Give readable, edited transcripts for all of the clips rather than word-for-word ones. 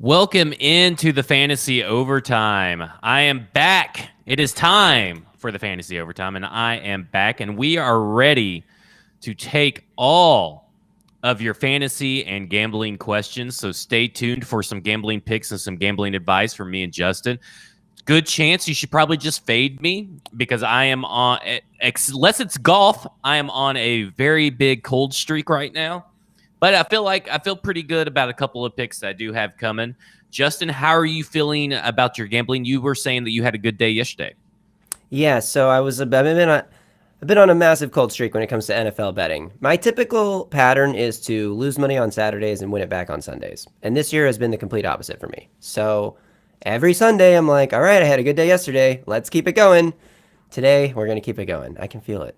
Welcome into the Fantasy Overtime. I am back. It is time for the Fantasy Overtime, and I am back, and we are ready to take all of your fantasy and gambling questions. So stay tuned for some gambling picks and some gambling advice from me and Justin. Good chance you should probably just fade me because I am on, unless it's golf, I am on a very big cold streak right now. But I feel pretty good about a couple of picks that I do have coming. Justin, how are you feeling about your gambling? You were saying that you had a good day yesterday. Yeah, so I've been on a massive cold streak when it comes to NFL betting. My typical pattern is to lose money on Saturdays and win it back on Sundays. And this year has been the complete opposite for me. So every Sunday I'm like, all right, I had a good day yesterday. Let's keep it going. Today we're going to keep it going. I can feel it.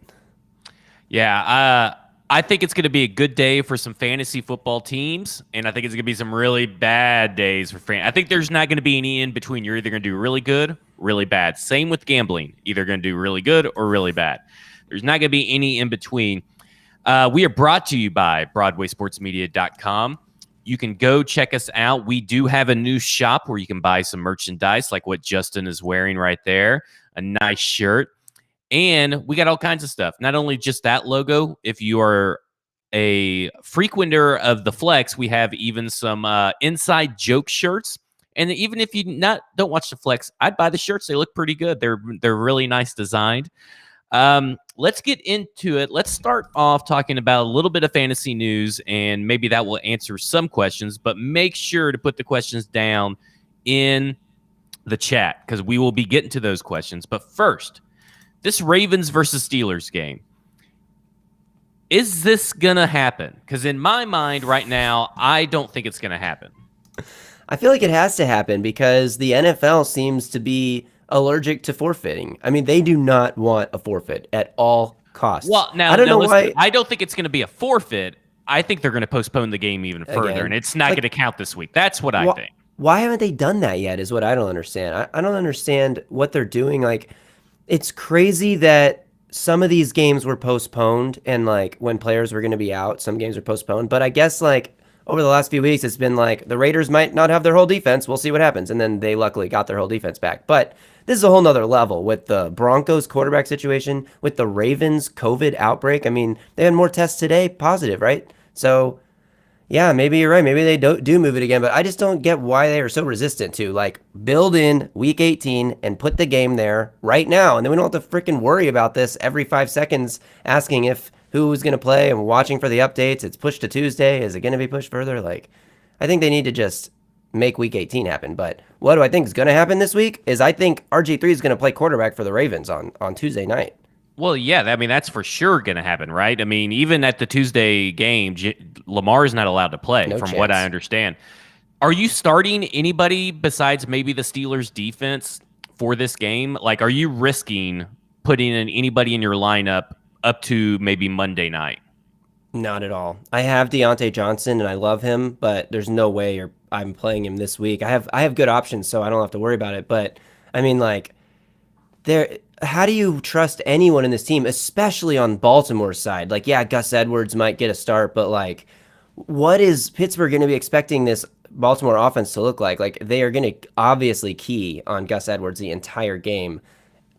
Yeah, I think it's going to be a good day for some fantasy football teams, and I think it's going to be some really bad days for I think there's not going to be any in between. You're either going to do really good, really bad. Same with gambling. Either going to do really good or really bad. There's not going to be any in between. We are brought to you by BroadwaySportsMedia.com. You can go check us out. We do have a new shop where you can buy some merchandise like what Justin is wearing right there, a nice shirt. And we got all kinds of stuff. Not only just that logo. If you are a frequenter of the Flex, we have even some inside joke shirts. And even if you don't watch the Flex, I'd buy the shirts. They look pretty good. They're really nice designed. Let's get into it. Let's start off talking about a little bit of fantasy news, and maybe that will answer some questions. But make sure to put the questions down in the chat because we will be getting to those questions. But first, this Ravens versus Steelers game, is this going to happen? Because in my mind right now, I don't think it's going to happen. I feel like it has to happen because the NFL seems to be allergic to forfeiting. I mean, they do not want a forfeit at all costs. Well, now, I don't know why. I don't think it's going to be a forfeit. I think they're going to postpone the game even further, and it's not going to count this week. That's what I think. Why haven't they done that yet is what I don't understand. I don't understand what they're doing. Like, it's crazy that some of these games were postponed and like when players were going to be out, some games were postponed. But I guess like over the last few weeks, it's been like the Raiders might not have their whole defense. We'll see what happens. And then they luckily got their whole defense back. But this is a whole nother level with the Broncos quarterback situation, with the Ravens COVID outbreak. I mean, they had more tests today, positive, right? So yeah, maybe you're right. Maybe they do move it again, but I just don't get why they are so resistant to like build in week 18 and put the game there right now. And then we don't have to freaking worry about this every 5 seconds asking if who's going to play and watching for the updates. It's pushed to Tuesday. Is it going to be pushed further? Like, I think they need to just make week 18 happen. But what do I think is going to happen this week is I think RG3 is going to play quarterback for the Ravens on Tuesday night. Well, yeah, I mean, that's for sure going to happen, right? I mean, even at the Tuesday game, Lamar is not allowed to play, from what I understand. Are you starting anybody besides maybe the Steelers' defense for this game? Like, are you risking putting in anybody in your lineup up to maybe Monday night? Not at all. I have Deontay Johnson, and I love him, but there's no way I'm playing him this week. I have good options, so I don't have to worry about it. But, I mean, like, how do you trust anyone in this team, especially on Baltimore's side? Like, yeah, Gus Edwards might get a start, but like, what is Pittsburgh going to be expecting this Baltimore offense to look like? Like, they are going to obviously key on Gus Edwards the entire game.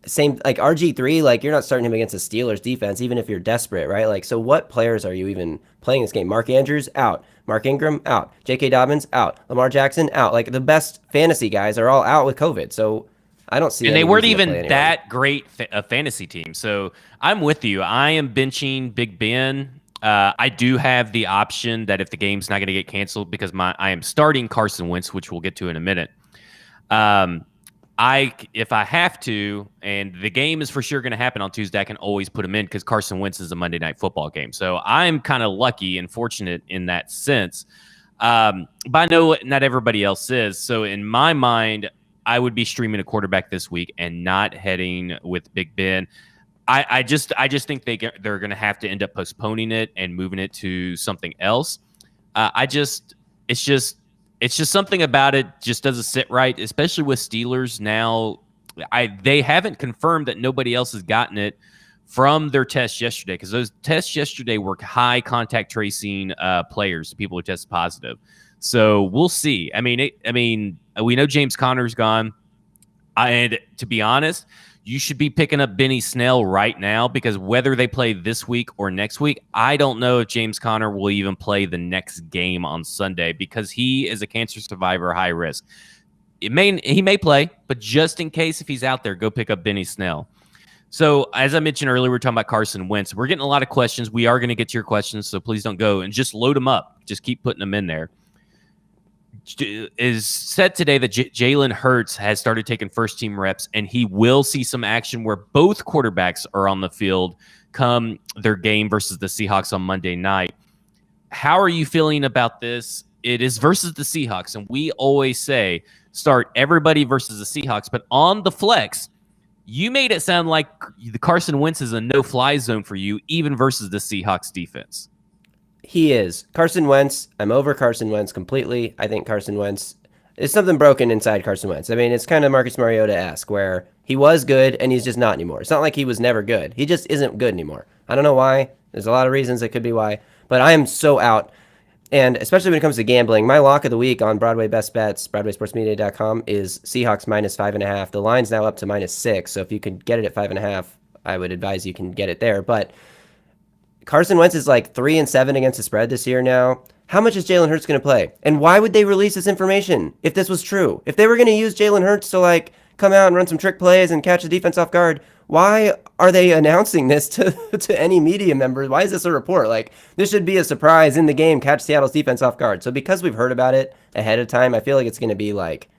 Same, like RG3, like you're not starting him against the Steelers defense, even if you're desperate, right? Like, so what players are you even playing this game? Mark Andrews, out. Mark Ingram, out. J.K. Dobbins, out. Lamar Jackson, out. Like, the best fantasy guys are all out with COVID, so I don't see. And they weren't even that great a fantasy team. So I'm with you. I am benching Big Ben. I do have the option that if the game's not going to get canceled because I am starting Carson Wentz, which we'll get to in a minute. If I have to, and the game is for sure going to happen on Tuesday, I can always put him in because Carson Wentz is a Monday Night Football game. So I'm kind of lucky and fortunate in that sense. But I know not everybody else is. So in my mind, I would be streaming a quarterback this week and not heading with Big Ben. I just think they're going to have to end up postponing it and moving it to something else. It's just something about it just doesn't sit right, especially with Steelers now. They haven't confirmed that nobody else has gotten it from their tests yesterday because those tests yesterday were high contact tracing players, people who tested positive. So we'll see. I mean, we know James Conner's gone. And to be honest, you should be picking up Benny Snell right now, because whether they play this week or next week, I don't know if James Conner will even play the next game on Sunday, because he is a cancer survivor, high risk. He may play, but just in case, if he's out there, go pick up Benny Snell. So as I mentioned earlier, we're talking about Carson Wentz. We're getting a lot of questions. We are going to get to your questions, so please don't go, and just load them up. Just keep putting them in there. Is said today that Jalen Hurts has started taking first-team reps, and he will see some action where both quarterbacks are on the field come their game versus the Seahawks on Monday night. How are you feeling about this? It is versus the Seahawks, and we always say start everybody versus the Seahawks, but on the flex, you made it sound like the Carson Wentz is a no-fly zone for you, even versus the Seahawks defense. He is. Carson Wentz, I'm over Carson Wentz completely. I think Carson Wentz, is something broken inside Carson Wentz. I mean, it's kind of Marcus Mariota-esque, where he was good and he's just not anymore. It's not like he was never good. He just isn't good anymore. I don't know why. There's a lot of reasons it could be why. But I am so out. And especially when it comes to gambling, my lock of the week on Broadway Best Bets, BroadwaySportsMedia.com, is Seahawks minus 5.5. The line's now up to minus 6. So if you can get it at 5.5, I would advise you can get it there. But Carson Wentz is like 3-7 against the spread this year now. How much is Jalen Hurts going to play? And why would they release this information if this was true? If they were going to use Jalen Hurts to like come out and run some trick plays and catch the defense off guard, why are they announcing this to any media members? Why is this a report? Like, this should be a surprise in the game, catch Seattle's defense off guard. So because we've heard about it ahead of time, I feel like it's going to be like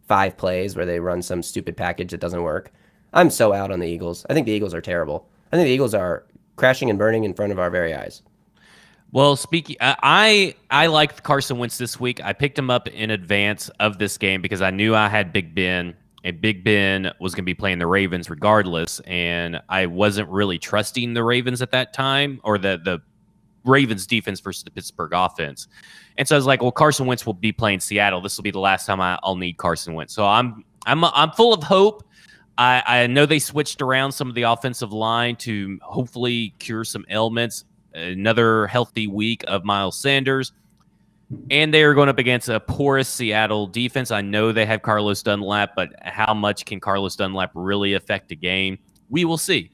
5 plays where they run some stupid package that doesn't work. I'm so out on the Eagles. I think the Eagles are terrible. I think the Eagles are crashing and burning in front of our very eyes. Well, speaking, I liked Carson Wentz this week. I picked him up in advance of this game because I knew I had Big Ben, and Big Ben was going to be playing the Ravens regardless, and I wasn't really trusting the Ravens at that time, or the Ravens defense versus the Pittsburgh offense. And so I was like, well, Carson Wentz will be playing Seattle. This will be the last time I'll need Carson Wentz. So I'm full of hope. I know they switched around some of the offensive line to hopefully cure some ailments. Another healthy week of Miles Sanders. And they are going up against a porous Seattle defense. I know they have Carlos Dunlap, but how much can Carlos Dunlap really affect a game? We will see.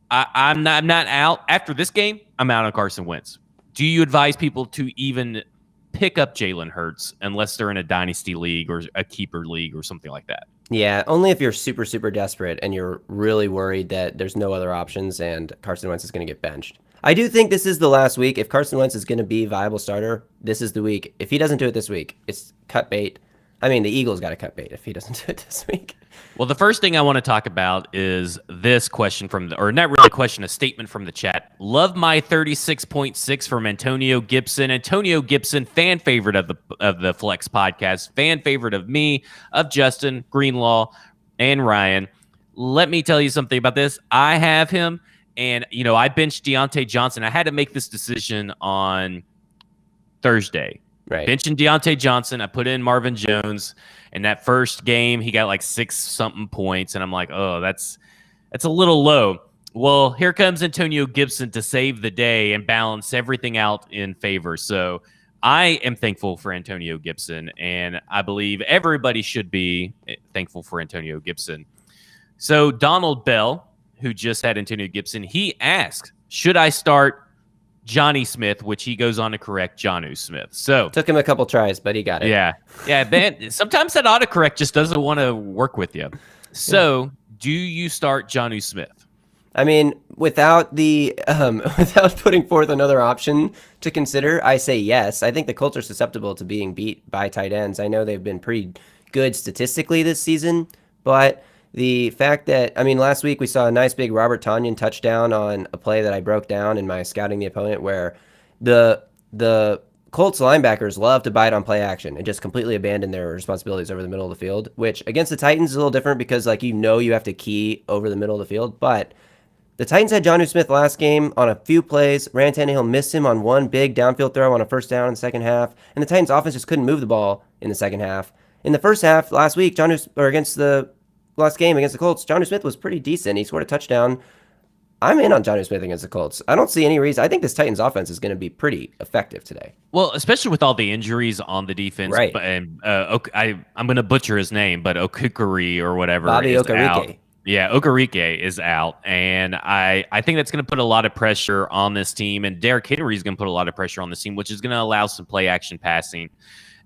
I'm not out. After this game, I'm out on Carson Wentz. Do you advise people to even pick up Jalen Hurts unless they're in a dynasty league or a keeper league or something like that? Yeah, only if you're super, super desperate and you're really worried that there's no other options and Carson Wentz is going to get benched. I do think this is the last week. If Carson Wentz is going to be a viable starter, this is the week. If he doesn't do it this week, it's cut bait. I mean, the Eagles got to cut bait if he doesn't do it this week. Well, the first thing I want to talk about is this question or not really a question, a statement from the chat. Love my 36.6 from Antonio Gibson. Antonio Gibson, fan favorite of the Flex podcast, fan favorite of me, of Justin, Greenlaw, and Ryan. Let me tell you something about this. I have him, and I benched Deontay Johnson. I had to make this decision on Thursday. Right. Benching Deontay Johnson. I put in Marvin Jones. In that first game, he got like 6-something points, and I'm like, oh, that's a little low. Well, here comes Antonio Gibson to save the day and balance everything out in favor. So I am thankful for Antonio Gibson, and I believe everybody should be thankful for Antonio Gibson. So Donald Bell, who just had Antonio Gibson, he asked, should I start Johnny Smith, which he goes on to correct Jonnu Smith. So took him a couple tries, but he got it. Yeah. Ben, sometimes that autocorrect just doesn't want to work with you. So do you start Jonnu Smith? I mean, without putting forth another option to consider, I say yes. I think the Colts are susceptible to being beat by tight ends. I know they've been pretty good statistically this season, but the fact that, last week we saw a nice big Robert Tonyan touchdown on a play that I broke down in my scouting the opponent, where the Colts linebackers love to bite on play action and just completely abandon their responsibilities over the middle of the field, which against the Titans is a little different because you have to key over the middle of the field. But the Titans had Jonnu Smith last game on a few plays. Ryan Tannehill missed him on one big downfield throw on a first down in the second half, and the Titans offense just couldn't move the ball in the second half. In the first half last week, last game against the Colts, Jonnu Smith was pretty decent. He scored a touchdown. I'm in on Jonnu Smith against the Colts. I don't see any reason. I think this Titans offense is going to be pretty effective today. Well, especially with all the injuries on the defense. Right. And I'm going to butcher his name, but Okukuri or whatever Bobby is Okereke. out. Yeah, Okereke is out. And I think that's going to put a lot of pressure on this team. And Derrick Henry is going to put a lot of pressure on this team, which is going to allow some play action passing.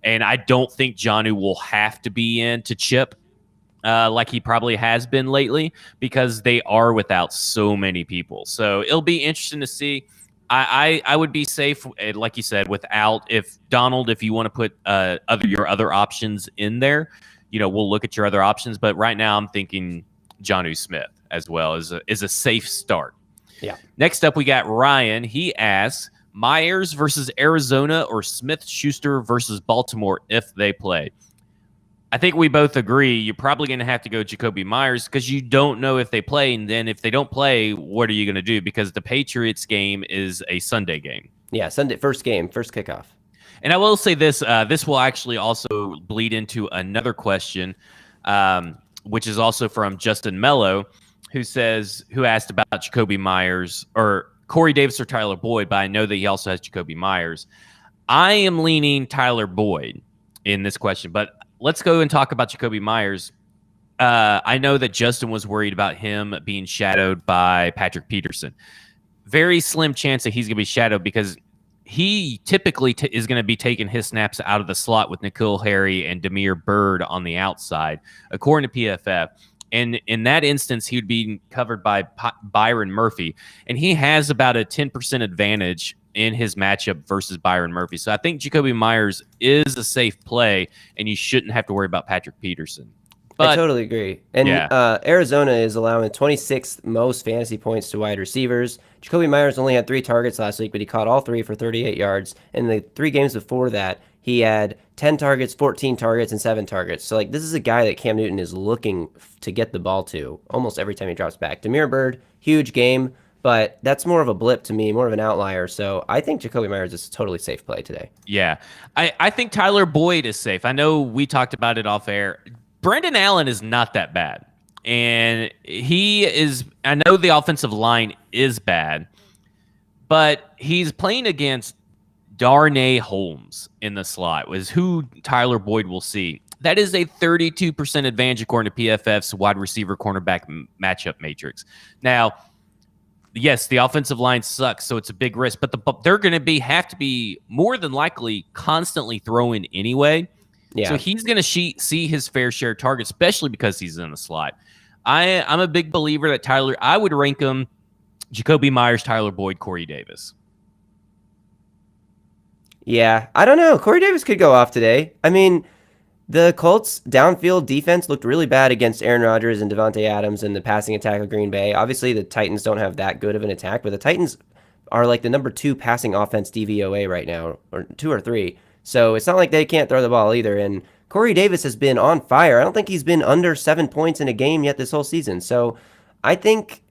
And I don't think Jonnu will have to be in to chip like he probably has been lately because they are without so many people. So it'll be interesting to see. I would be safe, like you said, without if you want to put your other options in there, we'll look at your other options. But right now I'm thinking Jonnu Smith as well is a safe start. Yeah. Next up, we got Ryan. He asks, Myers versus Arizona or Smith-Schuster versus Baltimore if they play? I think we both agree you're probably going to have to go Jacoby Myers because you don't know if they play. And then if they don't play, what are you going to do? Because the Patriots game is a Sunday game. Yeah, Sunday, first game, first kickoff. And I will say this. This will actually also bleed into another question, which is also from Justin Mello, who asked about Jacoby Myers or Corey Davis or Tyler Boyd, but I know that he also has Jacoby Myers. I am leaning Tyler Boyd in this question, but let's go and talk about Jacoby Myers. I know that Justin was worried about him being shadowed by Patrick Peterson. Very slim chance that he's going to be shadowed because he typically is going to be taking his snaps out of the slot with N'Keal Harry and Damiere Byrd on the outside, according to PFF. And in that instance, he would be covered by Byron Murphy. And he has about a 10% advantage in his matchup versus Byron Murphy. So I think Jacoby Myers is a safe play, and you shouldn't have to worry about Patrick Peterson. But I totally agree. And Arizona is allowing 26th most fantasy points to wide receivers. Jacoby Myers only had 3 targets last week, but he caught all 3 for 38 yards. In the 3 games before that, he had 10 targets, 14 targets, and 7 targets. So, this is a guy that Cam Newton is looking to get the ball to almost every time he drops back. Damiere Byrd, huge game, but that's more of a blip to me, more of an outlier. So, I think Jacoby Myers is a totally safe play today. Yeah. I think Tyler Boyd is safe. I know we talked about it off air. Brendan Allen is not that bad. And I know the offensive line is bad, but he's playing against Darnay Holmes in the slot, was who Tyler Boyd will see. That is a 32% advantage according to PFF's wide receiver cornerback matchup matrix. Now, yes, the offensive line sucks, so it's a big risk, but they're going to have to be more than likely constantly throwing anyway. Yeah. So he's going to see his fair share of targets, especially because he's in the slot. I'm a big believer that I would rank him Jacoby Myers, Tyler Boyd, Corey Davis. Yeah, I don't know. Corey Davis could go off today. I mean, the Colts' downfield defense looked really bad against Aaron Rodgers and Devontae Adams and the passing attack of Green Bay. Obviously, the Titans don't have that good of an attack, but the Titans are like the number 2 passing offense DVOA right now, or 2 or 3. So it's not like they can't throw the ball either. And Corey Davis has been on fire. I don't think he's been under 7 points in a game yet this whole season. So I think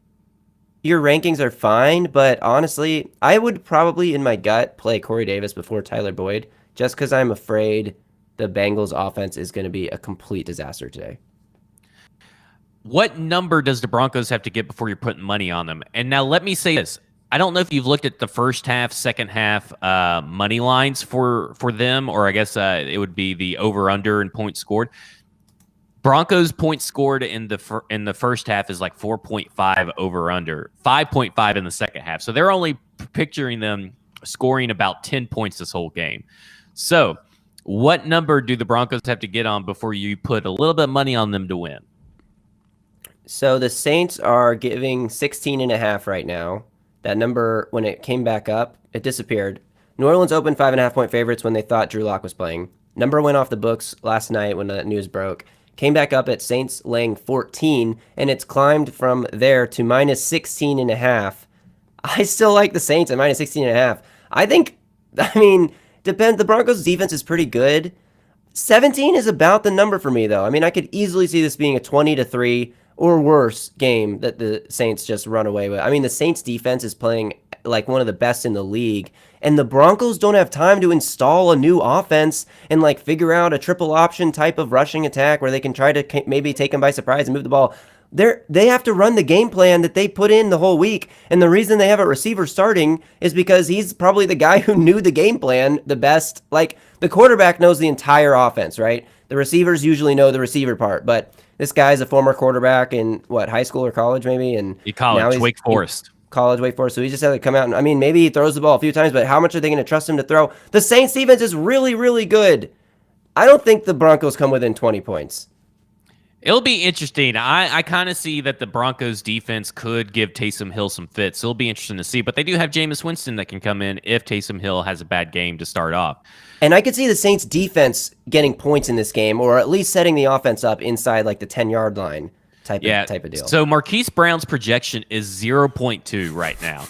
your rankings are fine, but honestly, I would probably, in my gut, play Corey Davis before Tyler Boyd, just because I'm afraid the Bengals offense is going to be a complete disaster today. What number does the Broncos have to get before you're putting money on them? And now let me say this. I don't know if you've looked at the first half, second half money lines for them, or I guess it would be the over-under and points scored. Broncos points scored in the first half is like 4.5 over-under, 5.5 in the second half. So they're only picturing them scoring about 10 points this whole game. So what number do the Broncos have to get on before you put a little bit of money on them to win? So the Saints are giving 16.5 right now. That number, when it came back up, it disappeared. New Orleans opened 5.5-point favorites when they thought Drew Lock was playing. Number went off the books last night when the news broke. Came back up at Saints laying 14, and it's climbed from there to minus 16.5. I still like the Saints at minus 16.5. Depends. The Broncos' defense is pretty good. 17 is about the number for me, though. I mean, I could easily see this being a 20-3 or worse game that the Saints just run away with. I mean, the Saints defense is playing like one of the best in the league, and the Broncos don't have time to install a new offense and like figure out a triple option type of rushing attack where they can try to maybe take them by surprise and move the ball. They have to run the game plan that they put in the whole week. And the reason they have a receiver starting is because he's probably the guy who knew the game plan the best. Like, the quarterback knows the entire offense, right? The receivers usually know the receiver part, but this guy's a former quarterback in high school or college maybe, and now he's Wake Forest. College, Wake Forest. So he just had to come out and, I mean, maybe he throws the ball a few times, but how much are they going to trust him to throw? The Saints defense is really, really good. I don't think the Broncos come within 20 points. It'll be interesting. I kind of see that the Broncos defense could give Taysom Hill some fits. It'll be interesting to see, but they do have Jameis Winston that can come in if Taysom Hill has a bad game to start off. And I could see the Saints defense getting points in this game, or at least setting the offense up inside like the 10-yard line type of deal. So Marquise Brown's projection is 0.2 right now.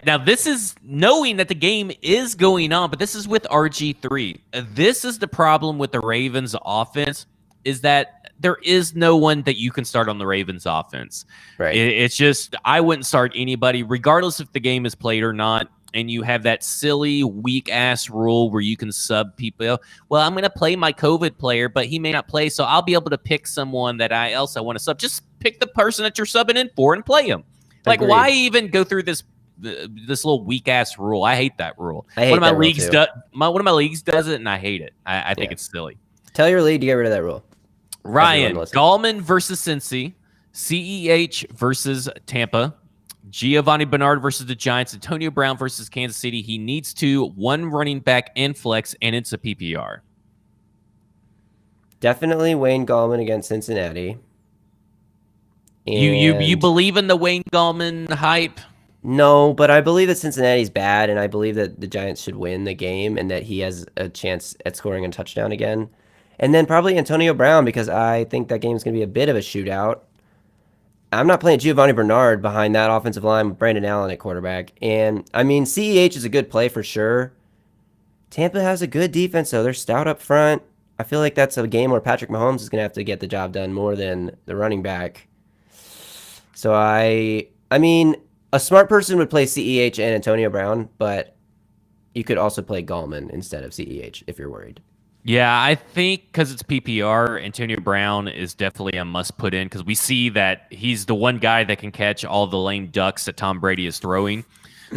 Now, this is knowing that the game is going on, but this is with RG3. This is the problem with the Ravens offense, is that there is no one that you can start on the Ravens offense. Right. It's just, I wouldn't start anybody, regardless if the game is played or not. And you have that silly, weak-ass rule where you can sub people. Well, I'm going to play my COVID player, but he may not play, so I'll be able to pick someone that I want to sub. Just pick the person that you're subbing in for and play him. Like, Agreed. Why even go through this little weak-ass rule? I hate that rule. One of my leagues does it, and I hate it. I think it's silly. Tell your league to get rid of that rule. Ryan, Gallman versus Cincy, CEH versus Tampa, Giovanni Bernard versus the Giants, Antonio Brown versus Kansas City. He needs one running back and flex, and it's a PPR. Definitely Wayne Gallman against Cincinnati. And you believe in the Wayne Gallman hype? No, but I believe that Cincinnati's bad, and I believe that the Giants should win the game and that he has a chance at scoring a touchdown again. And then probably Antonio Brown, because I think that game's going to be a bit of a shootout. I'm not playing Giovanni Bernard behind that offensive line with Brandon Allen at quarterback. And, I mean, CEH is a good play for sure. Tampa has a good defense, though. They're stout up front. I feel like that's a game where Patrick Mahomes is going to have to get the job done more than the running back. So, I mean, a smart person would play CEH and Antonio Brown, but you could also play Gallman instead of CEH if you're worried. Yeah, I think because it's PPR, Antonio Brown is definitely a must put in because we see that he's the one guy that can catch all the lame ducks that Tom Brady is throwing.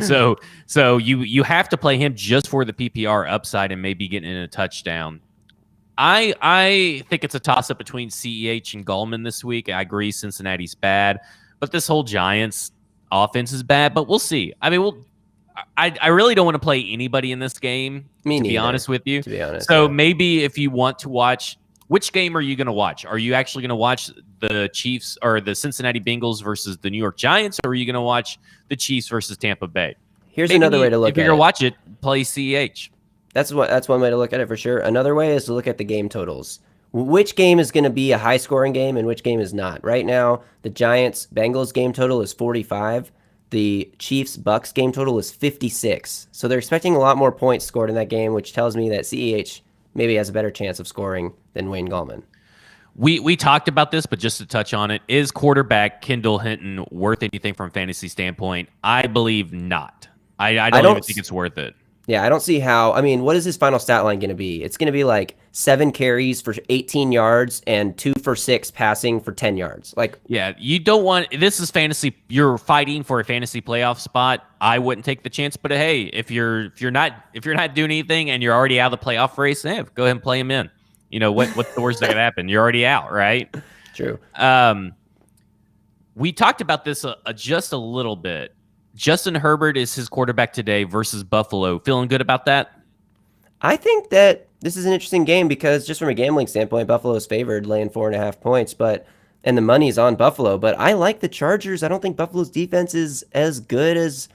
So you have to play him just for the PPR upside and maybe getting in a touchdown. I think it's a toss-up between CEH and Gallman this week. I agree Cincinnati's bad, but this whole Giants offense is bad, but we'll see. I mean, I really don't want to play anybody in this game, to be honest with you. To be honest. So maybe if you want to watch, which game are you going to watch? Are you actually going to watch the Chiefs or the Cincinnati Bengals versus the New York Giants, or are you going to watch the Chiefs versus Tampa Bay? Here's another way to look at it. If you're going to watch it, play CEH. That's one way to look at it for sure. Another way is to look at the game totals. Which game is going to be a high-scoring game and which game is not? Right now, the Giants-Bengals game total is 45. The Chiefs-Bucks game total is 56. So they're expecting a lot more points scored in that game, which tells me that CEH maybe has a better chance of scoring than Wayne Gallman. We talked about this, but just to touch on it, is quarterback Kendall Hinton worth anything from a fantasy standpoint? I believe not. I don't even think it's worth it. Yeah, I don't see how. I mean, what is his final stat line going to be? It's going to be like 7 carries for 18 yards and 2 for 6 passing for 10 yards. Yeah, you don't want. This is fantasy. You're fighting for a fantasy playoff spot. I wouldn't take the chance. But hey, if you're not doing anything and you're already out of the playoff race, go ahead and play him in. You know what's the worst that could happen? You're already out, right? True. We talked about this just a little bit. Justin Herbert is his quarterback today versus Buffalo. Feeling good about that? I think that this is an interesting game because just from a gambling standpoint, Buffalo is favored, laying 4.5 points, and the money's on Buffalo. But I like the Chargers. I don't think Buffalo's defense is as good as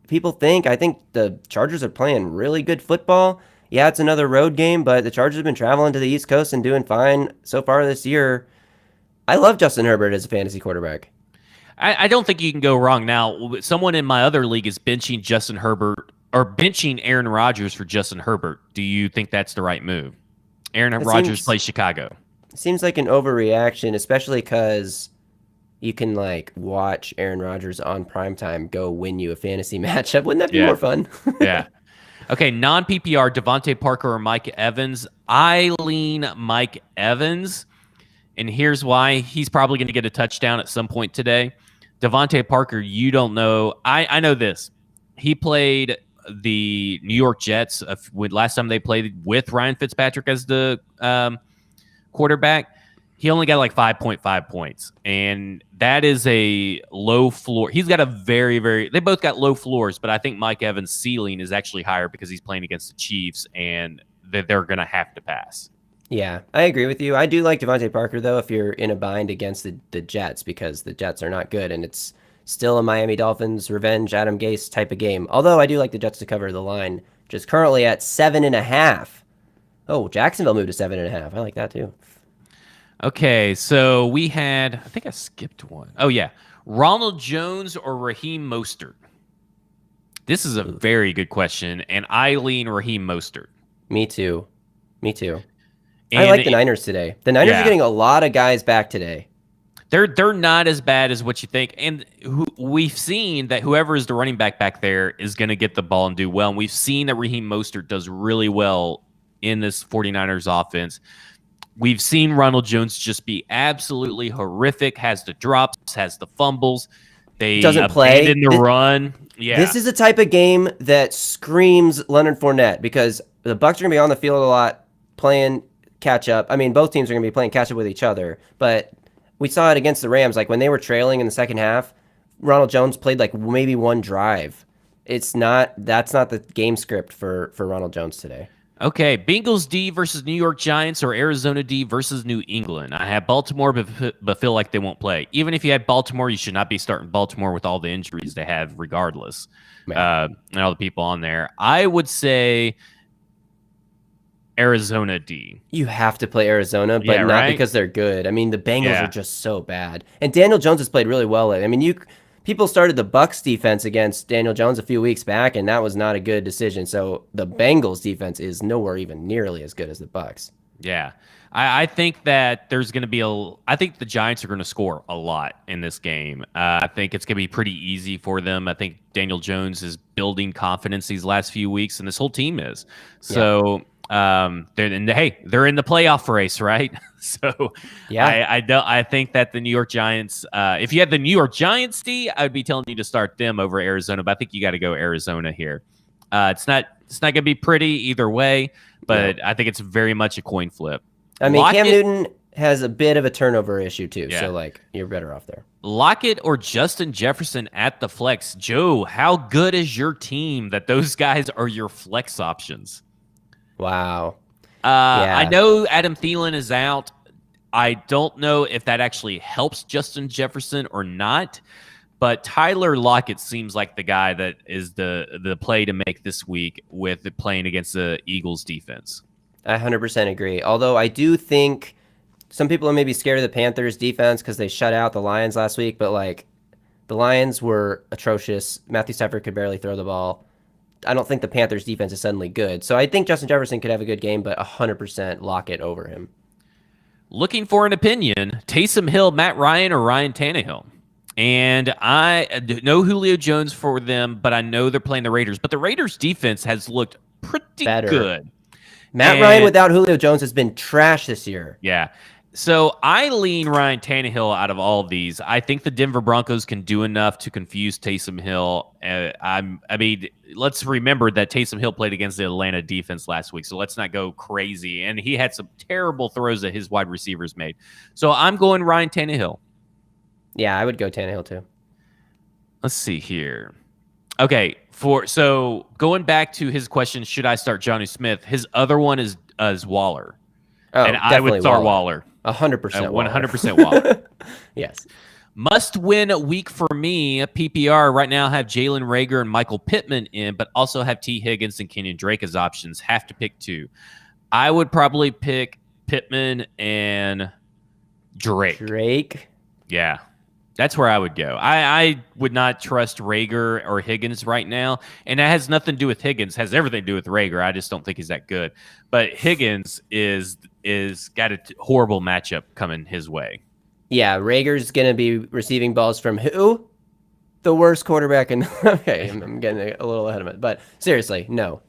people think. I think the Chargers are playing really good football. Yeah, it's another road game, but the Chargers have been traveling to the East Coast and doing fine so far this year. I love Justin Herbert as a fantasy quarterback. I don't think you can go wrong. Now, someone in my other league is benching Justin Herbert or benching Aaron Rodgers for Justin Herbert. Do you think that's the right move? Aaron Rodgers plays Chicago. Seems like an overreaction, especially because you can watch Aaron Rodgers on primetime go win you a fantasy matchup. Wouldn't that be more fun? Yeah. Okay, non-PPR, Devontae Parker or Mike Evans. I lean Mike Evans. And here's why. He's probably going to get a touchdown at some point today. Devontae Parker, you don't know. I know this. He played the New York Jets last time they played with Ryan Fitzpatrick as the quarterback. He only got like 5.5 points, and that is a low floor. He's got a they both got low floors, but I think Mike Evans' ceiling is actually higher because he's playing against the Chiefs, and they're going to have to pass. Yeah, I agree with you. I do like Devontae Parker, though, if you're in a bind against the Jets, because the Jets are not good, and it's still a Miami Dolphins revenge Adam Gase type of game. Although I do like the Jets to cover the line, which is currently at 7.5. Oh, Jacksonville moved to 7.5. I like that, too. Okay, so we had, I think I skipped one. Oh, yeah. Ronald Jones or Raheem Mostert? This is a very good question, and I lean Raheem Mostert. Me too. And I And like the Niners today. The Niners are getting a lot of guys back today. They're not as bad as what you think. And we've seen that whoever is the running back there is going to get the ball and do well. And we've seen that Raheem Mostert does really well in this 49ers offense. We've seen Ronald Jones just be absolutely horrific, has the drops, has the fumbles. They doesn't play in the run. Yeah. This is a type of game that screams Leonard Fournette, because the Bucs are going to be on the field a lot playing catch up. I mean, both teams are going to be playing catch up with each other, but we saw it against the Rams. Like when they were trailing in the second half, Ronald Jones played like maybe one drive. That's not the game script for Ronald Jones today. Okay, Bengals D versus New York Giants or Arizona D versus New England. I have Baltimore, but feel like they won't play. Even if you had Baltimore, you should not be starting Baltimore with all the injuries they have, regardless, and all the people on there. I would say Arizona D. You have to play Arizona, but not because they're good. I mean, the Bengals are just so bad, and Daniel Jones has played really well. I mean, people started the Bucs defense against Daniel Jones a few weeks back, and that was not a good decision. So the Bengals defense is nowhere even nearly as good as the Bucs. Yeah. I think that there's going to be I think the Giants are going to score a lot in this game. I think it's going to be pretty easy for them. I think Daniel Jones is building confidence these last few weeks, and this whole team is. So, they're in the playoff race, right? So yeah, I think that the New York Giants, if you had the New York Giants D, I would be telling you to start them over Arizona, but I think you got to go Arizona here. It's not going to be pretty either way, but I think it's very much a coin flip. I mean, Cam Newton has a bit of a turnover issue too, so like you're better off there. Lockett or Justin Jefferson at the flex. Joe, how good is your team that those guys are your flex options? Wow. I know Adam Thielen is out. I don't know if that actually helps Justin Jefferson or not, but Tyler Lockett seems like the guy that is the play to make this week with playing against the Eagles defense. I 100% agree. Although I do think some people are maybe scared of the Panthers defense because they shut out the Lions last week, but like the Lions were atrocious. Matthew Stafford could barely throw the ball. I don't think the Panthers defense is suddenly good. So I think Justin Jefferson could have a good game, but 100% Lockett over him. Looking for an opinion, Taysom Hill, Matt Ryan, or Ryan Tannehill? And I know Julio Jones for them, but I know they're playing the Raiders. But the Raiders defense has looked pretty good. Matt Ryan without Julio Jones has been trash this year. Yeah. So I lean Ryan Tannehill out of all of these. I think the Denver Broncos can do enough to confuse Taysom Hill. I mean, let's remember that Taysom Hill played against the Atlanta defense last week, so let's not go crazy. And he had some terrible throws that his wide receivers made. So I'm going Ryan Tannehill. Yeah, I would go Tannehill too. Let's see here. Okay, so going back to his question, should I start Johnny Smith? His other one is Waller. Oh, and I would start Waller. 100% 100% Waller. Yes. Must win week for me. PPR right now have Jalen Reagor and Michael Pittman in, but also have T. Higgins and Kenyon Drake as options. Have to pick two. I would probably pick Pittman and Drake. Yeah. That's where I would go. I would not trust Reagor or Higgins right now. And that has nothing to do with Higgins. It has everything to do with Reagor. I just don't think he's that good. But Higgins is got a horrible matchup coming his way. Yeah, Rager's going to be receiving balls from who? The worst quarterback in... Okay, I'm getting a little ahead of it. But seriously, no.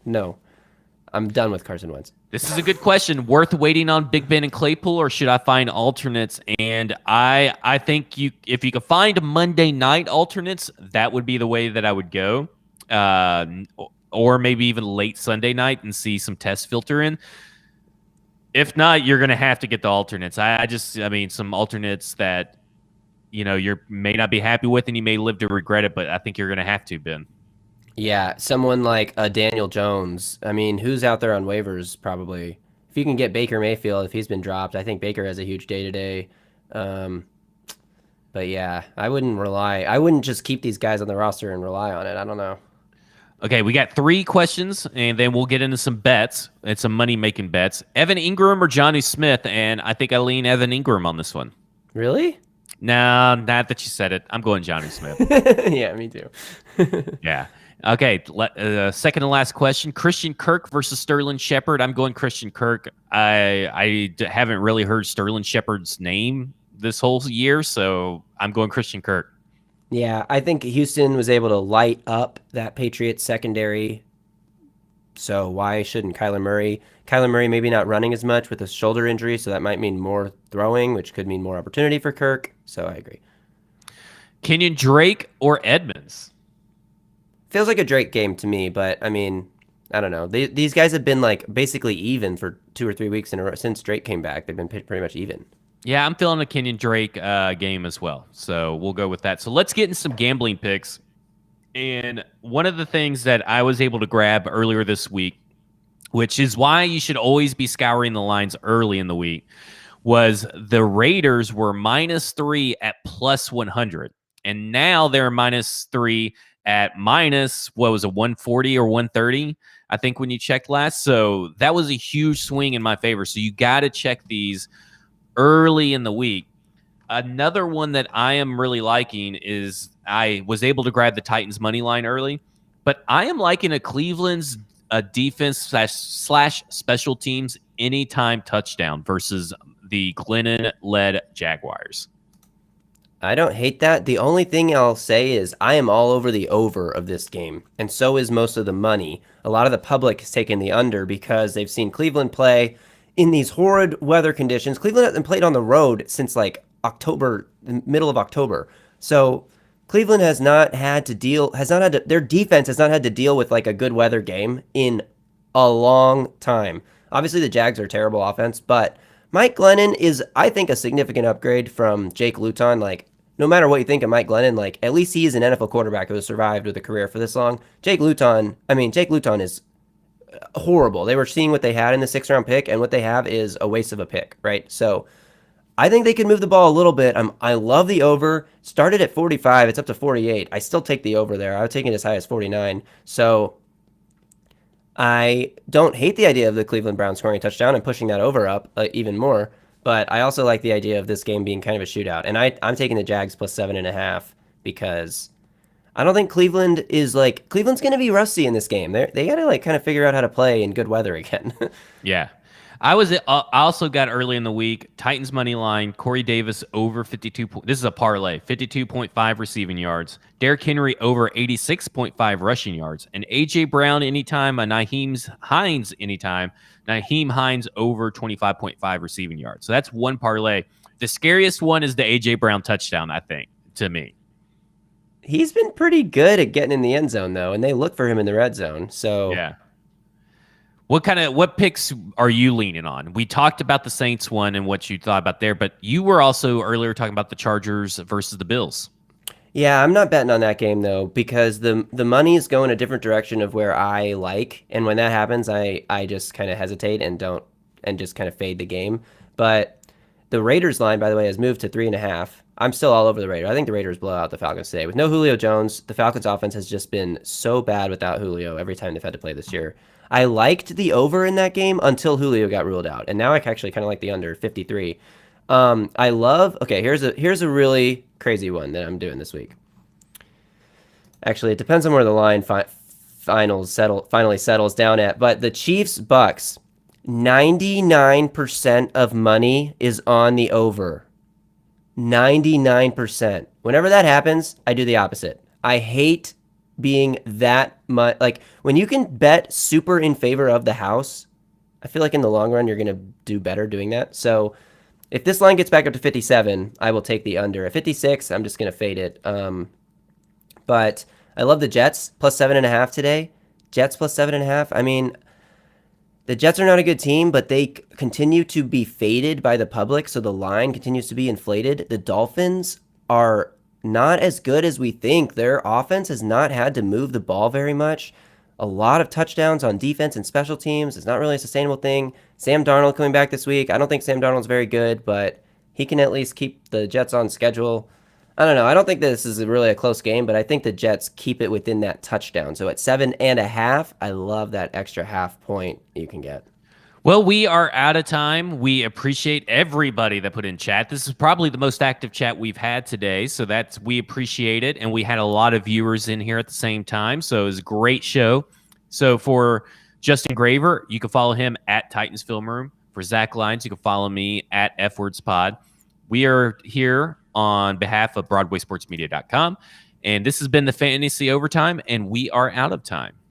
I'm done with Carson Wentz. This is a good question. Worth waiting on Big Ben and Claypool, or should I find alternates? And I think if you could find Monday night alternates, that would be the way that I would go. Or maybe even late Sunday night and see some test filter in. If not, you're going to have to get the alternates. I mean, some alternates that you may not be happy with and you may live to regret it, but I think you're going to have to, Ben. Yeah, someone like a Daniel Jones. I mean, who's out there on waivers probably? If you can get Baker Mayfield, if he's been dropped, I think Baker has a huge day-to-day. But yeah, I wouldn't just keep these guys on the roster and rely on it. I don't know. Okay, we got 3 questions, and then we'll get into some bets and some money-making bets. Evan Ingram or Johnny Smith, and I think I lean Evan Ingram on this one. Really? No, not that you said it. I'm going Johnny Smith. Yeah, me too. Yeah. Okay, second to last question. Christian Kirk versus Sterling Shepard. I'm going Christian Kirk. I haven't really heard Sterling Shepard's name this whole year, so I'm going Christian Kirk. Yeah, I think Houston was able to light up that Patriots secondary. So why shouldn't Kyler Murray? Kyler Murray maybe not running as much with a shoulder injury, so that might mean more throwing, which could mean more opportunity for Kirk. So I agree. Kenyon Drake or Edmonds? Feels like a Drake game to me, but I mean, I don't know. These guys have been like basically even for 2 or 3 weeks in a row since Drake came back. They've been pretty much even. Yeah, I'm feeling a Kenyon Drake game as well. So we'll go with that. So let's get in some gambling picks. And one of the things that I was able to grab earlier this week, which is why you should always be scouring the lines early in the week, was the Raiders were -3 at +100. And now they're -3 at what was it, 140 or 130, I think, when you checked last. So that was a huge swing in my favor. So you got to check these early in the week. Another one that I am really liking is I was able to grab the Titans money line early, but I am liking a Cleveland's defense slash special teams anytime touchdown versus the Glennon-led Jaguars. I don't hate that. The only thing I'll say is I am all over the over of this game, and so is most of the money. A lot of the public has taken the under because they've seen Cleveland play in these horrid weather conditions. Cleveland hasn't played on the road since like October, the middle of October. So Cleveland has not had to, their defense has not had to deal with like a good weather game in a long time. Obviously the Jags are a terrible offense, but Mike Glennon is, I think, a significant upgrade from Jake Luton. Like, no matter what you think of Mike Glennon, like, at least he is an NFL quarterback who has survived with a career for this long. Jake Luton is horrible. They were seeing what they had in the 6th-round pick, and what they have is a waste of a pick, right? So I think they can move the ball a little bit. I love the over. Started at 45. It's up to 48. I still take the over there. I would take it as high as 49. So I don't hate the idea of the Cleveland Browns scoring a touchdown and pushing that over up even more. But I also like the idea of this game being kind of a shootout. And I'm taking the Jags plus 7.5 because I don't think Cleveland's going to be rusty in this game. They got to like kind of figure out how to play in good weather again. Yeah. I also got early in the week Titans money line, Corey Davis over 52. This is a parlay, 52.5 receiving yards. Derrick Henry over 86.5 rushing yards, and AJ Brown anytime, Nyheim Hines anytime. Nyheim Hines over 25.5 receiving yards. So that's one parlay. The scariest one is the AJ Brown touchdown, I think, to me. He's been pretty good at getting in the end zone though, and they look for him in the red zone. So yeah. What picks are you leaning on? We talked about the Saints one and what you thought about there, but you were also earlier talking about the Chargers versus the Bills. Yeah, I'm not betting on that game though, because the money is going a different direction of where I like, and when that happens, I just kind of hesitate and just kind of fade the game. But the Raiders line, by the way, has moved to 3.5. I'm still all over the Raiders. I think the Raiders blow out the Falcons today. With no Julio Jones, the Falcons offense has just been so bad without Julio every time they've had to play this year. I liked the over in that game until Julio got ruled out, and now I actually kind of like the under 53. Here's a really crazy one that I'm doing this week. Actually, it depends on where the line finally settles down at, but the Chiefs-Bucks, 99% of money is on the over. 99%. Whenever that happens, I do the opposite. I hate being that much. Like, when you can bet super in favor of the house, I feel like in the long run, you're going to do better doing that. So if this line gets back up to 57, I will take the under. At 56, I'm just going to fade it. But I love the Jets plus 7.5 today. Jets plus 7.5. I mean, the Jets are not a good team, but they continue to be faded by the public, so the line continues to be inflated. The Dolphins are not as good as we think. Their offense has not had to move the ball very much. A lot of touchdowns on defense and special teams. It's not really a sustainable thing. Sam Darnold coming back this week. I don't think Sam Darnold's very good, but he can at least keep the Jets on schedule. I don't know. I don't think this is really a close game, but I think the Jets keep it within that touchdown. So at 7.5, I love that extra half point you can get. Well, we are out of time. We appreciate everybody that put in chat. This is probably the most active chat we've had today, so we appreciate it. And we had a lot of viewers in here at the same time, so it was a great show. So for Justin Graver, you can follow him at Titans Film Room. For Zach Lyons, you can follow me at FWordsPod. We are here on behalf of BroadwaySportsMedia.com, and this has been the Fantasy Overtime, and we are out of time.